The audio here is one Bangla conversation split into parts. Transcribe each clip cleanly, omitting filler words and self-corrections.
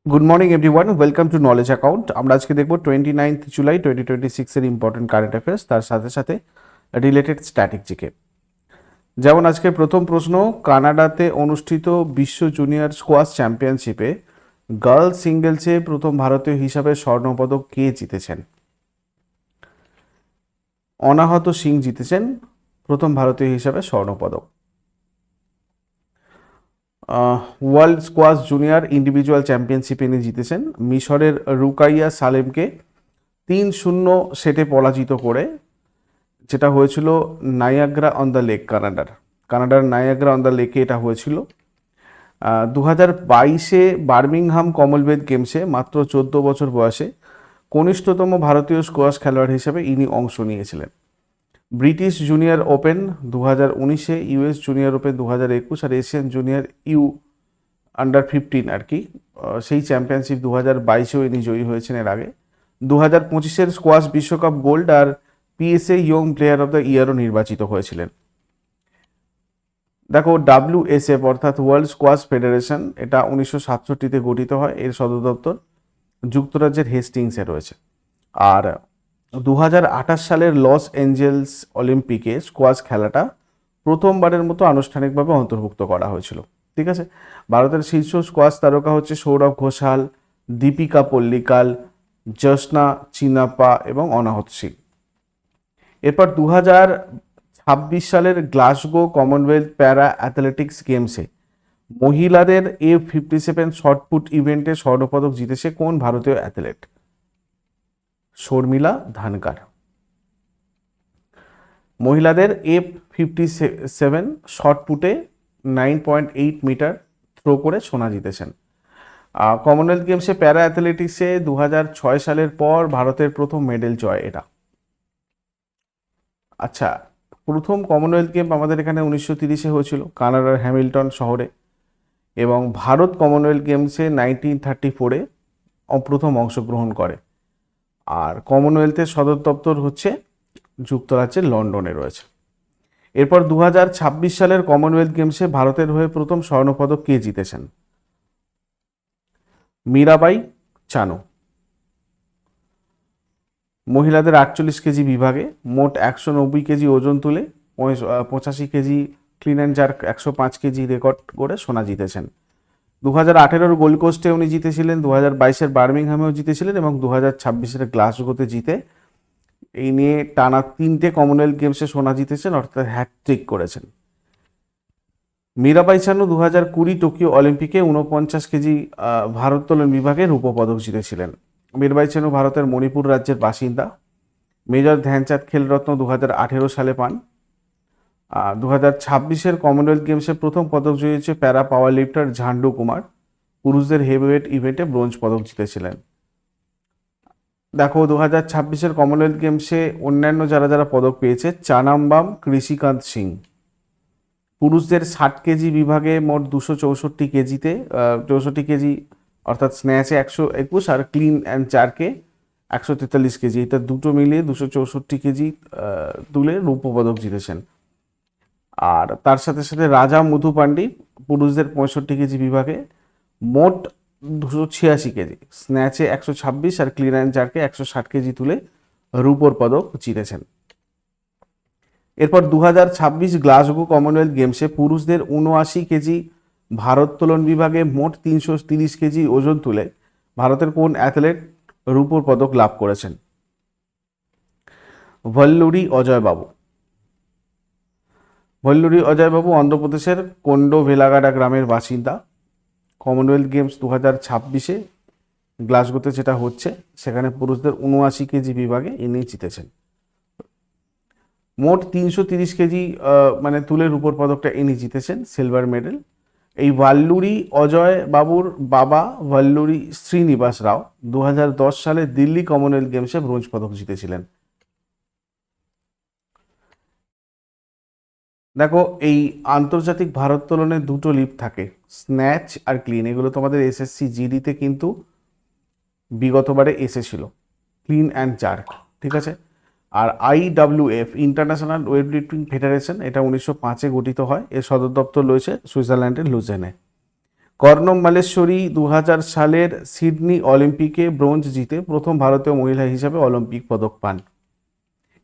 Good morning everyone, welcome to knowledge account. আমরা আজকে দেখব 29 জুলাই 2026 এর ইম্পর্টেন্ট কারেন্ট অ্যাফেয়ার্স, তার সাথে সাথে রিলেটেড স্ট্যাটিক জিকে। যেমন আজকে প্রথম প্রশ্ন, কানাডাতে অনুষ্ঠিত বিশ্ব জুনিয়র স্কোয়াশ চ্যাম্পিয়নশিপে গার্লস সিঙ্গেলসে প্রথম ভারতীয় হিসাবে স্বর্ণপদক কে জিতেছেন? অনাহত সিং জিতেছেন প্রথম ভারতীয় হিসাবে স্বর্ণপদক। World squash junior individual championship ইনি জিতেছেন। মিশরের রুকাইয়া সালেমকে 3-0 সেটে পরাজিত করে, যেটা হয়েছিল নায়াগ্রা অন দ্য লেক, কানাডার নায়াগ্রা অন দ্য লেকে এটা হয়েছিল। 2022-এ বার্মিংহাম কমনওয়েলথ গেমসে মাত্র 14 বছর বয়সে কনিষ্ঠতম ভারতীয় স্কোয়াশ খেলোয়াড় হিসেবে ইনি অংশ নিয়েছিলেন। ব্রিটিশ জুনিয়র ওপেন 2019-এ, ইউএস জুনিয়র ওপেন 2021 আর এশিয়ান জুনিয়র আন্ডার 15 আর কি, সেই চ্যাম্পিয়নশিপ 2022-এও ইনি জয়ী হয়েছেন এর আগে। 2025-এর স্কোয়াশ বিশ্বকাপ গোল্ড আর PSA young player of the ইয়ারও নির্বাচিত হয়েছিলেন। দেখো, WSF অর্থাৎ ওয়ার্ল্ড স্কোয়াশ ফেডারেশন, এটা 1967-তে গঠিত হয়। এর সদর দপ্তর যুক্তরাজ্যের হেস্টিংসে রয়েছে। আর 2028 সালের লস এঞ্জেলস অলিম্পিকে স্কোয়াশ খেলাটা প্রথমবারের মতো আনুষ্ঠানিকভাবে অন্তর্ভুক্ত করা হয়েছিল। ঠিক আছে, ভারতের শীর্ষ স্কোয়াশ তারকা হচ্ছে সৌরভ ঘোষাল, দীপিকা পল্লিকাল, জোসনা চিনাপ্পা এবং অনাহত সিং। এরপর 2026 সালের গ্লাসগো কমনওয়েলথ প্যারা অ্যাথলেটিক্স গেমসে মহিলাদের F57 শর্টপুট ইভেন্টে স্বর্ণপদক জিতেছে কোন ভারতীয় অ্যাথলেট? শর্মিলা ধানকার। মহিলাদের F57 শর্টপুটে 9.8 মিটার থ্রো করে সোনা জিতেছেন। কমনওয়েলথ গেমসে প্যারা অ্যাথলেটিক্সে 2006 সালের পর ভারতের প্রথম মেডেল জয় এটা। আচ্ছা, প্রথম কমনওয়েলথ গেম আমাদের এখানে 1930-এ হয়েছিল কানাডার হ্যামিল্টন শহরে, এবং ভারত কমনওয়েলথ গেমসে 1934-এ প্রথম অংশগ্রহণ করে। আর কমনওয়েলথের সদর দপ্তর হচ্ছে যুক্তরাজ্যের লন্ডনে রয়েছে। এরপর 2026 সালের কমনওয়েলথ গেমসে ভারতের হয়ে প্রথম স্বর্ণপদক কে জিতেছেন? মীরাবাই চানু। মহিলাদের 48 কেজি বিভাগে মোট 190 কেজি ওজন তুলে 85 KG clean and jerk 105 KG record করে সোনা জিতেছেন। 2018-এর গোল্ড কোস্টে উনি জিতেছিলেন, 2022-এর বার্মিংহামেও জিতেছিলেন এবং 2026-এর গ্লাসগোতে জিতে এই নিয়ে টানা 3টে কমনওয়েলথ গেমসে সোনা জিতেছেন, অর্থাৎ হ্যাটট্রিক করেছেন। মীরাবাই চানু 2020 টোকিও অলিম্পিকে 49 কেজি ভারোত্তোলন বিভাগে রূপপদক জিতেছিলেন। মীরাবাই চানু ভারতের মণিপুর রাজ্যের বাসিন্দা। মেজর ধ্যানচাঁদ খেলরত্ন 2018 সালে পান। 2026-এর কমনওয়েলথ গেমসে প্রথম পদক জয়ী হয়েছে প্যারা পাওয়ার লিফটার ঝান্ডু কুমার, পুরুষদের হেভিওয়েট ইভেন্টে ব্রোঞ্জ পদক জিতেছিলেন। দেখো, 2026-এর কমনওয়েলথ গেমসে অন্যান্য যারা যারা পদক পেয়েছে, চানাম্বাম কৃষিকান্ত সিং। পুরুষদের 60 কেজি বিভাগে মোট 264 কেজিতে 64 কেজি অর্থাৎ স্ন্যাচে 121 আর ক্লিন অ্যান্ড জার্কে 143 কেজি, এটা দুটো মিলিয়ে 264 কেজি তুলে রৌপ্যপদক জিতেছেন। আর তার সাথে সাথে রাজা মুথুপান্ডি পুরুষদের 65 কেজি বিভাগে মোট 286 কেজি, স্ন্যাচে 126 আর ক্লিন অ্যান্ড জার্কে 160 কেজি তুলে রূপোর পদক জিতেছেন। এরপর 2026 গ্লাসগো কমনওয়েলথ গেমসে পুরুষদের 79 কেজি ভারোত্তোলন বিভাগে মোট 330 কেজি ওজন তুলে ভারতের কোন অ্যাথলেট রূপোর পদক লাভ করেছেন? ভল্লুরি অজয় বাবু। ভল্লুরি অজয় বাবু অন্ধ্রপ্রদেশের কোন্ডো ভেলাগাডা গ্রামের বাসিন্দা। কমনওয়েলথ গেমস 2026-এ গ্লাসগোতে যেটা হচ্ছে, সেখানে পুরুষদের 79 কেজি বিভাগে ইনি জিতেছেন। মোট 330 কেজি মানে তুলে রূপোর পদকটা ইনি জিতেছেন, সিলভার মেডেল। এই ভাল্লুরি অজয় বাবুর বাবা ভাল্লুরি শ্রীনিবাস রাও 2010 সালে দিল্লি কমনওয়েলথ গেমসে ব্রোঞ্জ পদক জিতেছিলেন। দেখো, এই আন্তর্জাতিক ভারোত্তোলনে দুটো লিফট থাকে, স্ন্যাচ আর ক্লিন। এগুলো তোমাদের এসএসসি জিডিতে কিন্তু বিগতবারে এসেছিল, ক্লিন অ্যান্ড জার্ক। ঠিক আছে, আর IWF international weight lifting federation, এটা 1905-এ গঠিত হয়। এর সদর দপ্তর রয়েছে সুইজারল্যান্ডের লুজেনে। কর্ণম মালেশ্বরী 2000 সালের সিডনি অলিম্পিকে ব্রোঞ্জ জিতে প্রথম ভারতীয় মহিলা হিসাবে অলিম্পিক পদক পান।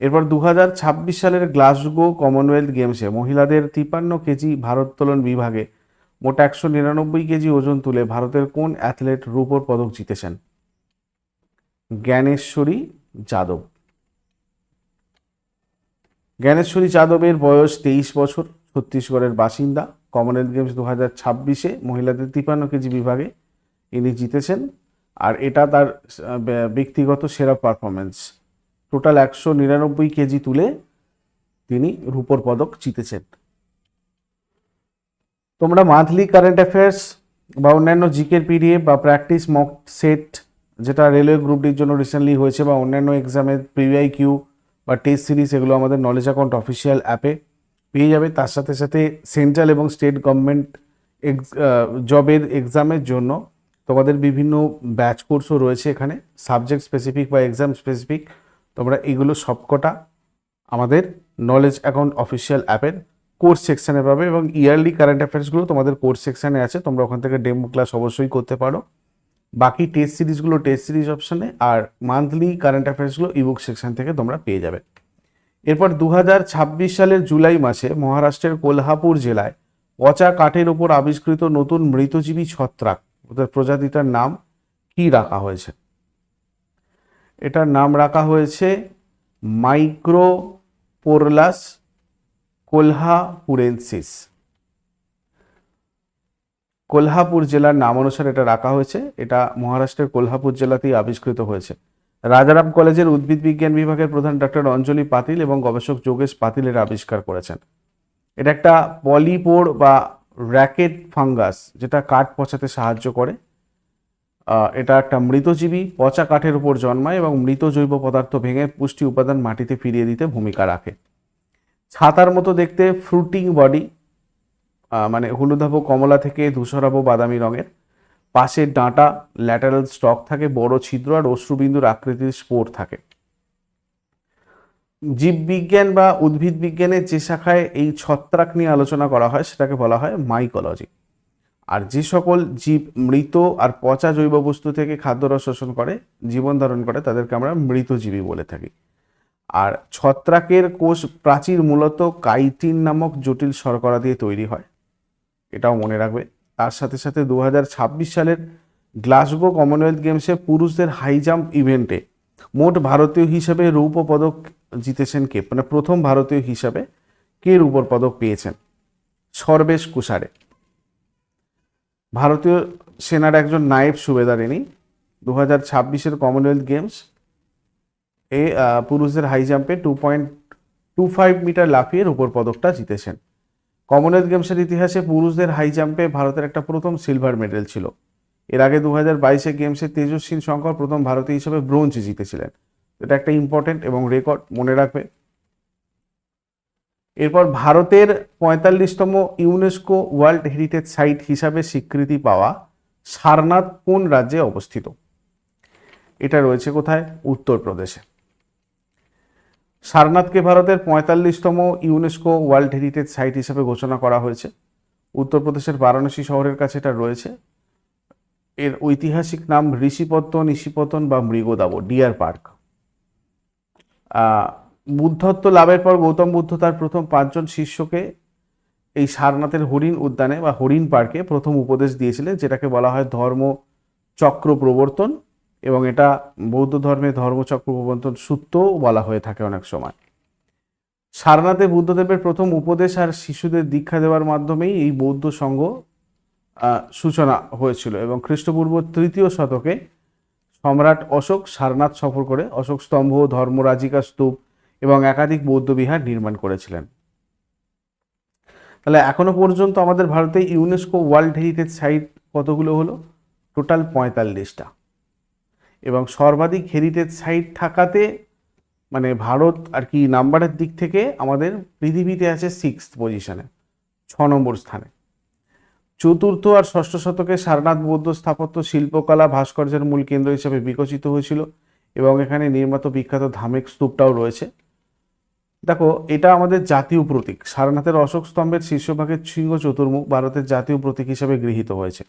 এরপর 2026 সালের গ্লাসগো কমনওয়েলথ গেমসে মহিলাদের 53 কেজি ভারোত্তোলন বিভাগে মোট 199 কেজি ওজন তুলে ভারতের কোন অ্যাথলেট রূপোর পদক জিতেছেন? জ্ঞানেশ্বরী যাদব। জ্ঞানেশ্বরী যাদবের বয়স 23 বছর, ছত্তিশগড়ের বাসিন্দা। কমনওয়েলথ গেমস 2026-এ মহিলাদের 53 কেজি বিভাগে ইনি জিতেছেন, আর এটা তার ব্যক্তিগত সেরা পারফরমেন্স। টোটাল 199 কেজি তুলে তিনি রূপোর পদক জিতেছেন। তোমরা মান্থলি কারেন্ট অ্যাফেয়ার্স বা অন্যান্য জিকের পিডিএফ বা প্র্যাকটিস মক সেট, যেটা রেলওয়ে গ্রুপ ডির জন্য রিসেন্টলি হয়েছে, বা অন্যান্য এক্সামের প্রিভিআই কিউ বা টেস্ট সিরিজ, এগুলো আমাদের নলেজ অ্যাকাউন্ট অফিসিয়াল অ্যাপে পেয়ে যাবে। তার সাথে সাথে সেন্ট্রাল এবং স্টেট গভর্নমেন্ট জবের এক্সামের জন্য তোমাদের বিভিন্ন ব্যাচ কোর্সও রয়েছে এখানে, সাবজেক্ট স্পেসিফিক বা এক্সাম স্পেসিফিক। তোমরা এগুলো সবকটা আমাদের নলেজ অ্যাকাউন্ট অফিসিয়াল অ্যাপের কোর্স সেকশানে পাবে, এবং ইয়ারলি কারেন্ট অ্যাফেয়ার্সগুলো তোমাদের কোর্স সেকশানে আছে, তোমরা ওখান থেকে ডেমো ক্লাস অবশ্যই করতে পারো। বাকি টেস্ট সিরিজগুলো টেস্ট সিরিজ অপশানে, আর মান্থলি কারেন্ট অ্যাফেয়ার্সগুলো ইবুক সেকশন থেকে তোমরা পেয়ে যাবে। এরপর 2026 সালের জুলাই মাসে মহারাষ্ট্রের কোলহাপুর জেলায় পচা কাঠের ওপর আবিষ্কৃত নতুন মৃতজীবী ছত্রাক, ওদের প্রজাতিটার নাম কি রাখা হয়েছে? এটার নাম রাখা হয়েছে মাইক্রোপোরলাস কোলহাপুরেন্সিস। কোলহাপুর জেলার নাম অনুসারে এটা রাখা হয়েছে। এটা মহারাষ্ট্রের কোলহাপুর জেলাতেই আবিষ্কৃত হয়েছে। রাজারাম কলেজের উদ্ভিদ বিজ্ঞান বিভাগের প্রধান ডক্টর অঞ্জলি পাতিল এবং গবেষক যোগেশ পাতিল এর আবিষ্কার করেছেন। এটা একটা পলিপোর বা র্যাকেট ফাঙ্গাস, যেটা কাঠ পচাতে সাহায্য করে। এটা একটা মৃতজীবী, পচা কাঠের উপর জন্মায় এবং মৃত জৈব পদার্থ ভেঙে পুষ্টি উপাদান মাটিতে ফিরিয়ে দিতে ভূমিকা রাখে। ছাতার মতো দেখতে, ফ্রুটিং বডি, মানে হলুদাভ কমলা থেকে ধূসরাভ বাদামি রঙের, পাশের ডাঁটা ল্যাটারাল স্টক থাকে, বড় ছিদ্র আর অশ্রুবিন্দুর আকৃতির স্পোর থাকে। জীববিজ্ঞান বা উদ্ভিদ বিজ্ঞানের যে শাখায় এই ছত্রাক নিয়ে আলোচনা করা হয় সেটাকে বলা হয় মাইকোলজি। আর যে সকল জীব মৃত আর পচা জৈব বস্তু থেকে খাদ্যরস শোষণ করে, জীবন ধারণ করে, তাদেরকে আমরা মৃতজীবী বলে থাকি। আর ছত্রাকের কোষ প্রাচীর মূলত কাইটিন নামক জটিল শর্করা দিয়ে তৈরি হয়, এটাও মনে রাখবে। তার সাথে সাথে 2026 সালের গ্লাসগো কমনওয়েলথ গেমসে পুরুষদের হাই জাম্প ইভেন্টে মোট ভারতীয় হিসাবে রৌপ্য পদক জিতেছেন কে? মানে প্রথম ভারতীয় হিসাবে কে রৌপ্য পদক পেয়েছেন? সর্বেশ কুসারে। ভারতীয় সেনার একজন নায়েব সুবেদার ইনি। 2026-এর কমনওয়েলথ গেমস এ পুরুষদের হাই জাম্পে 2.25 মিটার লাফিয়ে রৌপ্য পদকটা জিতেছেন। কমনওয়েলথ গেমসের ইতিহাসে পুরুষদের হাই জাম্পে ভারতের একটা প্রথম সিলভার মেডেল ছিল। এর আগে 2022 গেমসে তেজস্বিন শঙ্কর প্রথম ভারতীয় হিসেবে ব্রোঞ্জ জিতেছিলেন। এটা একটা ইম্পর্টেন্ট এবং রেকর্ড, মনে রাখবে। এরপর ভারতের 45তম ইউনেস্কো ওয়ার্ল্ড হেরিটেজ সাইট হিসাবে স্বীকৃতি পাওয়া সারনাথ কোন রাজ্যে অবস্থিত? এটা রয়েছে কোথায়? উত্তরপ্রদেশে। সারনাথকে ভারতের 45তম ইউনেস্কো ওয়ার্ল্ড হেরিটেজ সাইট হিসেবে ঘোষণা করা হয়েছে। উত্তরপ্রদেশের বারাণসী শহরের কাছে এটা রয়েছে। এর ঐতিহাসিক নাম ঋষিপত্তন, ইষিপতন বা মৃগদাব, ডিয়ার পার্ক। বুদ্ধত্ব লাভের পর গৌতম বুদ্ধ তার প্রথম 5 জন শিষ্যকে এই সারনাথের হরিণ উদ্যানে বা হরিণ পার্কে প্রথম উপদেশ দিয়েছিলেন, যেটাকে বলা হয় ধর্মচক্র প্রবর্তন, এবং এটা বৌদ্ধ ধর্মে ধর্মচক্র প্রবর্তন সূত্রও বলা হয়ে থাকে অনেক সময়। সারনাথে বুদ্ধদেবের প্রথম উপদেশ আর শিশুদের দীক্ষা দেওয়ার মাধ্যমেই এই বৌদ্ধ সংঘ সূচনা হয়েছিল, এবং খ্রিস্টপূর্ব 3য় শতকে সম্রাট অশোক সারনাথ সফর করে অশোক স্তম্ভ, ধর্মরাজিকা স্তূপ এবং একাধিক বৌদ্ধ বিহার নির্মাণ করেছিলেন। তাহলে এখনো পর্যন্ত আমাদের ভারতে ইউনেস্কো ওয়ার্ল্ড হেরিটেজ সাইট কতগুলো হলো? টোটাল 45টা। এবং সর্বাধিক হেরিটেজ সাইট থাকাতে মানে ভারত আর কি নাম্বারের দিক থেকে আমাদের পৃথিবীতে আছে 6th পজিশনে, 6 নম্বর স্থানে। 4র্থ আর 6ষ্ঠ শতকে সারনাথ বৌদ্ধ স্থাপত্য, শিল্পকলা, ভাস্কর্যের মূল কেন্দ্র হিসেবে বিকশিত হয়েছিল, এবং এখানে নির্মিত বিখ্যাত ধামেক স্তূপটাও রয়েছে। দেখো, এটা আমাদের জাতীয় প্রতীক। সারনাথের অশোক স্তম্ভের শীর্ষভাগের সিংহ চতুর্মুখ ভারতের জাতীয় প্রতীক হিসেবে গৃহীত হয়েছে।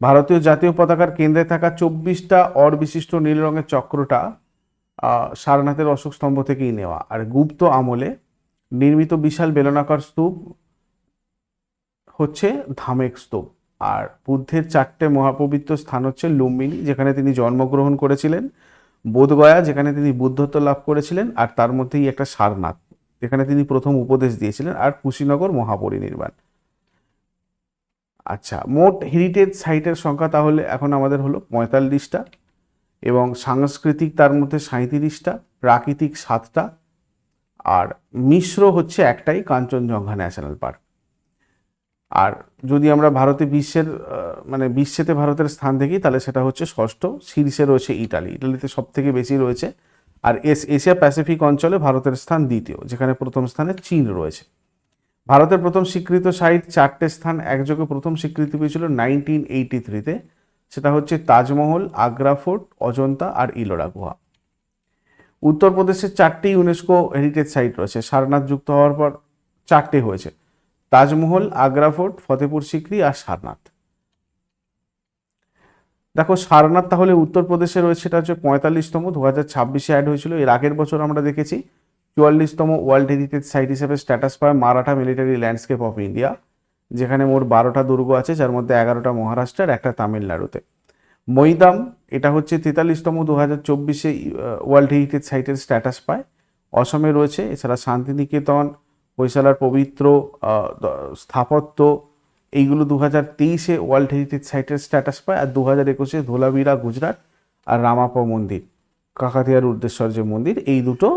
ভারতীয় জাতীয় পতাকার কেন্দ্রে থাকা 24টা অর বিশিষ্ট নীল রঙের চক্রটা সারনাথের অশোক স্তম্ভ থেকেই নেওয়া। আর গুপ্ত আমলে নির্মিত বিশাল বেলনাকার স্তূপ হচ্ছে ধামেক স্তূপ। আর বুদ্ধের 4টে মহাপবিত্র স্থান হচ্ছে লুম্বিনী, যেখানে তিনি জন্মগ্রহণ করেছিলেন, বোধগয়া, যেখানে তিনি বুদ্ধত্ব লাভ করেছিলেন, আর তার মধ্যেই একটা সারনাথ, যেখানে তিনি প্রথম উপদেশ দিয়েছিলেন, আর কুশীনগর মহাপরিনির্বাণ। আচ্ছা, মোট হেরিটেজ সাইটের সংখ্যা তাহলে এখন আমাদের হলো 45টা, এবং সাংস্কৃতিক তার মধ্যে 37টা, প্রাকৃতিক 7টা, আর মিশ্র হচ্ছে একটাই, কাঞ্চনজঙ্ঘা ন্যাশনাল পার্ক। আর যদি আমরা ভারতে বিশ্বেতে ভারতের স্থান দেখি, তাহলে সেটা হচ্ছে 6ষ্ঠ, শীর্ষে রয়েছে ইটালি। ইটালিতে সব থেকে বেশি রয়েছে। আর এশিয়া প্যাসিফিক অঞ্চলে ভারতের স্থান দ্বিতীয়, যেখানে প্রথম স্থানে চীন রয়েছে। ভারতের প্রথম স্বীকৃত সাইট 4টে স্থান একযোগে প্রথম স্বীকৃতি পেয়েছিল 1983-তে। সেটা হচ্ছে তাজমহল, আগ্রা ফোর্ট, অজন্তা আর ইলোরা গুহা। উত্তরপ্রদেশের 4টি ইউনেস্কো হেরিটেজ সাইট রয়েছে। সারনাথ যুক্ত হওয়ার পর 4টে হয়েছে: তাজমহল, আগ্রা ফোর্ট, ফতেপুর সিকরি আর সারনাথ। দেখো, সারনাথ তাহলে উত্তরপ্রদেশে রয়েছে, এটা হচ্ছে 45তম, 2026-এ অ্যাড হয়েছিল। এর আগের বছর আমরা দেখেছি 44তম ওয়ার্ল্ড হেরিটেজ সাইট হিসেবে স্ট্যাটাস পায় Maratha military landscape of India, যেখানে মোট 12টা দুর্গ আছে, যার মধ্যে 11টা মহারাষ্ট্রের, একটা তামিলনাড়ুতে। মৈদাম, এটা হচ্ছে 43তম, 2024-এ ওয়ার্ল্ড হেরিটেজ সাইটের স্ট্যাটাস পায়, অসমে রয়েছে। এছাড়া শান্তিনিকেতন, হৈশালার পবিত্র স্থাপত্য, এইগুলো 2023-এ ওয়ার্ল্ড হেরিটেজ সাইটের স্ট্যাটাস পায়। আর 2021-এ ধোলাভিরা গুজরাট আর রামাপ্পা মন্দির, কাকাতিয়ার উদ্দেশ্বর যে মন্দির, এই দুটো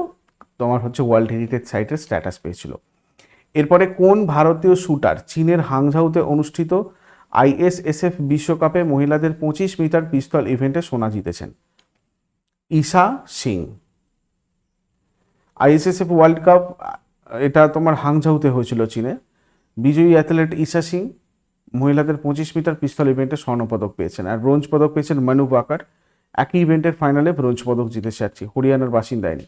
তোমার হচ্ছে ওয়ার্ল্ড হেরিটেজ সাইটের স্ট্যাটাস পেয়েছিল। এরপরে কোন ভারতীয় শুটার চীনের হাংঝাউতে অনুষ্ঠিত আইএসএসএফ বিশ্বকাপে মহিলাদের 25 মিটার পিস্তল ইভেন্টে সোনা জিতেছেন? Isha Singh. ISSF world cup, এটা তোমার হাংঝাউতে হয়েছিল চীনে। বিজয়ী অ্যাথলেট ঈশা সিং মহিলাদের 25 মিটার পিস্তল ইভেন্টে স্বর্ণপদক পেয়েছেন। আর ব্রোঞ্জ পদক পেয়েছেন মনু ভাকার। একই ইভেন্টের ফাইনালে ব্রোঞ্জ পদক জিতেছে আর কি, হরিয়ানার বাসিন্দাইনি।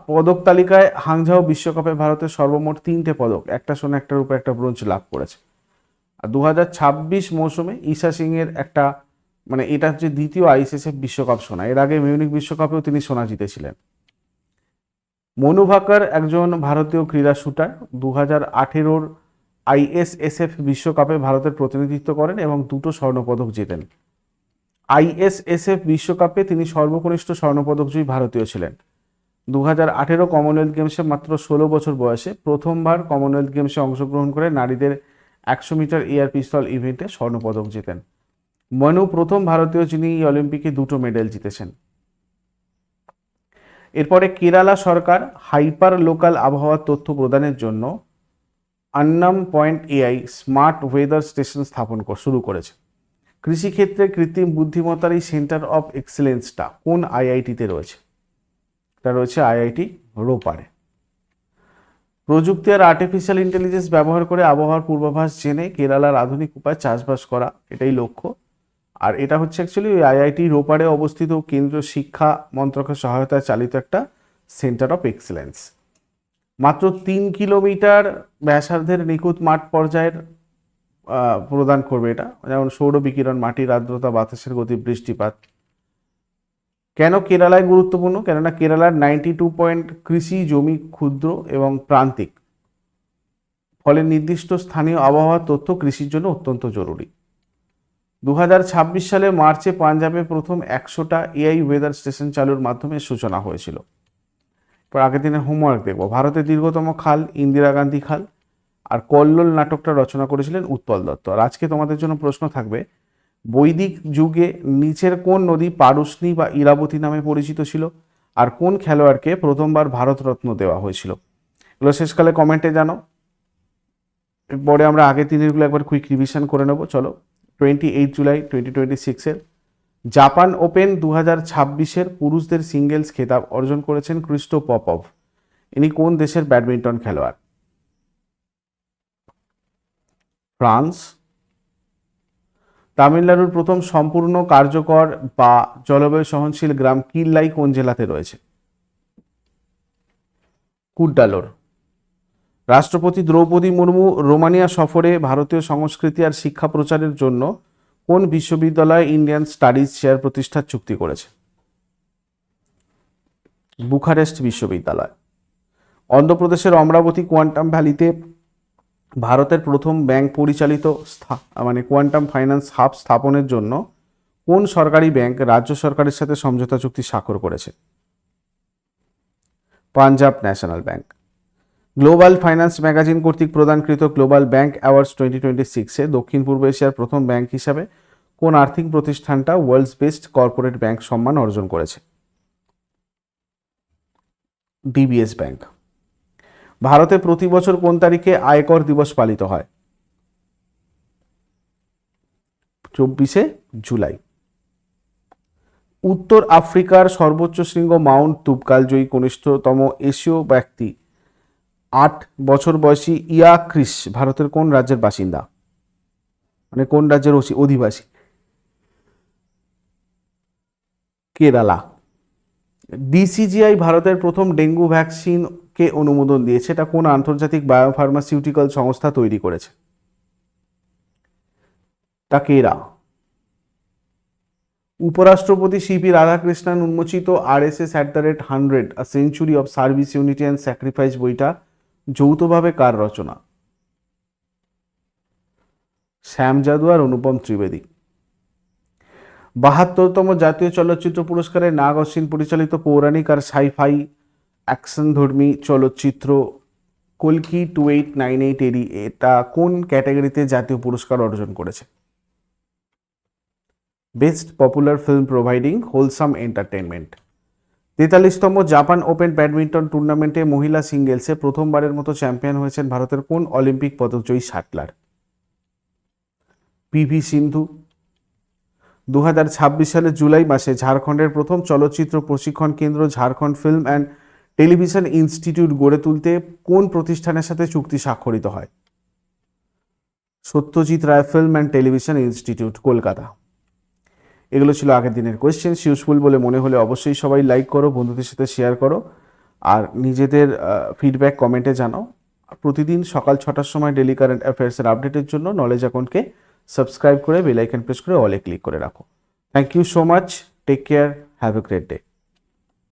পদক তালিকায় হাংঝাও বিশ্বকাপে ভারতের সর্বমোট 3টে পদক, একটা সোনা, একটা রূপে, একটা ব্রোঞ্জ লাভ করেছে। আর 2026 মৌসুমে ঈশা সিং এর একটা এটা হচ্ছে দ্বিতীয় আইএসএসএফ বিশ্বকাপ সোনা। এর আগে মিউনিক বিশ্বকাপেও তিনি সোনা জিতেছিলেন। মনু ভাকার একজন ভারতীয় ক্রীড়া শুটার। 2018-ওর আইএসএসএফ বিশ্বকাপে ভারতের প্রতিনিধিত্ব করেন এবং 2টো স্বর্ণপদক জেতেন। আইএসএসএফ বিশ্বকাপে তিনি সর্বকনিষ্ঠ স্বর্ণপদকজয়ী ভারতীয় ছিলেন। 2018 কমনওয়েলথ গেমসে মাত্র 16 বছর বয়সে প্রথমবার কমনওয়েলথ গেমসে অংশগ্রহণ করে নারীদের 100 মিটার এয়ার পিস্তল ইভেন্টে স্বর্ণপদক জেতেন। মনু প্রথম ভারতীয় যিনি এই অলিম্পিকে 2টো মেডেল জিতেছেন। এরপরে কেরালা সরকার হাইপার লোকাল আবহাওয়ার তথ্য প্রদানের জন্য Annam point AI smart weather station স্থাপন শুরু করেছে। কৃষিক্ষেত্রে কৃত্রিম বুদ্ধিমত্তার এই সেন্টার অফ এক্সেলেন্সটা কোন আইআইটিতে রয়েছে? এটা রয়েছে আইআইটি রোপারে। প্রযুক্তি আর আর্টিফিশিয়াল ইন্টেলিজেন্স ব্যবহার করে আবহাওয়ার পূর্বাভাস জেনে কেরালার আধুনিক উপায়ে চাষবাস করা, এটাই লক্ষ্য। আর এটা হচ্ছে অ্যাকচুয়ালি ওই আইআইটি রোপারে অবস্থিত কেন্দ্রীয় শিক্ষা মন্ত্রকের সহায়তায় চালিত একটা সেন্টার অফ এক্সেলেন্স। মাত্র 3 কিলোমিটার ব্যাসার্ধের নিখুঁত মাঠ পর্যায়ের প্রদান করবে এটা, যেমন সৌর বিকিরণ, মাটির আর্দ্রতা, বাতাসের গতি, বৃষ্টিপাত। কেন কেরালায় গুরুত্বপূর্ণ? কেননা কেরালার 92% কৃষি জমি ক্ষুদ্র এবং প্রান্তিক, ফলে নির্দিষ্ট স্থানীয় আবহাওয়ার তথ্য কৃষির জন্য অত্যন্ত জরুরি। 2026 সালে মার্চে পাঞ্জাবে প্রথম 100টা এআই ওয়েদার স্টেশন চালুর মাধ্যমে সূচনা হয়েছিল। এরপর আগের দিনের হোমওয়ার্ক দেখব। ভারতের দীর্ঘতম খাল ইন্দিরা গান্ধী খাল। আর কল্লোল নাটকটা রচনা করেছিলেন উৎপল দত্ত। আর আজকে তোমাদের জন্য প্রশ্ন থাকবে, বৈদিক যুগে নিচের কোন নদী পারুষ্ণী বা ইরাবতী নামে পরিচিত ছিল? আর কোন খেলোয়াড়কে প্রথমবার ভারতরত্ন দেওয়া হয়েছিল? এগুলো শেষকালে কমেন্টে জানো। এরপরে আমরা আগের দিনেরগুলো একবার কুইক রিভিশন করে নেব। চলো, 28 জুলাই 2026-এর জাপান ওপেন 2026-এর পুরুষদের সিঙ্গেলস খেতাব অর্জন করেছেন ক্রিস্টো পপভ। ইনি কোন দেশের ব্যাডমিন্টন খেলোয়াড়? ফ্রান্স। তামিলনাড়ুর প্রথম সম্পূর্ণ কার্যকর বা জলবায়ু সহনশীল গ্রাম কিল্লাই কোন জেলাতে রয়েছে? কুড্ডালোর। রাষ্ট্রপতি দ্রৌপদী মুর্মু রোমানিয়া সফরে ভারতীয় সংস্কৃতি আর শিক্ষা প্রচারের জন্য কোন বিশ্ববিদ্যালয় ইন্ডিয়ান স্টাডিজ চেয়ার প্রতিষ্ঠার চুক্তি করেছে? বুখারেস্ট বিশ্ববিদ্যালয়। অন্ধ্রপ্রদেশের অমরাবতী কোয়ান্টাম ভ্যালিতে ভারতের প্রথম ব্যাংক পরিচালিত কোয়ান্টাম ফাইন্যান্স হাব স্থাপনের জন্য কোন সরকারি ব্যাংক রাজ্য সরকারের সাথে সমঝোতা চুক্তি স্বাক্ষর করেছে? Punjab national bank. Global finance magazine কর্তৃক প্রদানকৃত গ্লোবাল ব্যাংক অ্যাওয়ার্ডস 2026-এ দক্ষিণ পূর্ব এশিয়ার প্রথম ব্যাংক হিসাবে কোন আর্থিক প্রতিষ্ঠানটা ওয়ার্ল্ডস বেস্ট কর্পোরেট ব্যাংক সম্মান অর্জন করেছে? DBS bank. ভারতে প্রতি বছর কোন তারিখে আয়কর দিবস পালিত হয়? 24শে জুলাই। উত্তর আফ্রিকার সর্বোচ্চ শৃঙ্গ মাউন্ট তুবকাল-জয়ী কনিষ্ঠতম এশীয় ব্যক্তি 8 বছর বয়সী ইয়া ক্রিস ভারতের কোন রাজ্যের বাসিন্দা, কোন রাজ্যের অধিবাসী? কেরালা। ডিসিজিআই ভারতের প্রথম ডেঙ্গু ভ্যাকসিনকে অনুমোদন দিয়েছে, এটা কোন আন্তর্জাতিক বায়োফার্মাসিউটিক্যাল সংস্থা তৈরি করেছে? টাকেরা। উপরাষ্ট্রপতি সিপি রাধাকৃষ্ণন উন্মোচিত RSS@100 A Century of Service, Unity and Sacrifice বইটা যৌথভাবে কার রচনা? শ্যাম যাদু আর অনুপম ত্রিবেদী। 72তম জাতীয় চলচ্চিত্র পুরস্কারে নাগ অশ্বিন পরিচালিত পৌরাণিক আর সাই-ফাই অ্যাকশনধর্মী চলচ্চিত্র কল্কি 2898 এটা কোন ক্যাটাগরিতে জাতীয় পুরস্কার অর্জন করেছে? Best popular film providing wholesome entertainment. 43তম জাপান ওপেন ব্যাডমিন্টন টুর্নামেন্টে মহিলা সিঙ্গেলসে প্রথমবারের মতো চ্যাম্পিয়ন হয়েছেন ভারতের কোন অলিম্পিক পদকজয়ী শাটলার? পিভি সিন্ধু। 2026 সালের জুলাই মাসে ঝাড়খণ্ডের প্রথম চলচ্চিত্র প্রশিক্ষণ কেন্দ্র Jharkhand film and television institute গড়ে তুলতে কোন প্রতিষ্ঠানের সাথে চুক্তি স্বাক্ষরিত হয়? Satyajit Ray film and television institute, Kolkata. এগুলো ছিল আগের দিনের কোয়েশ্চেন্স। ইউজফুল বলে মনে হলে অবশ্যই সবাই লাইক করো, বন্ধুদের সাথে শেয়ার করো, আর নিজেদের ফিডব্যাক কমেন্টে জানাও। প্রতিদিন সকাল 6টার সময় ডেলি কারেন্ট অ্যাফেয়ার্সের আপডেটের জন্য নলেজ অ্যাকাউন্টকে সাবস্ক্রাইব করে বেল আইকন প্রেস করে অলে ক্লিক করে রাখো। Thank you so much, take care, have a great day.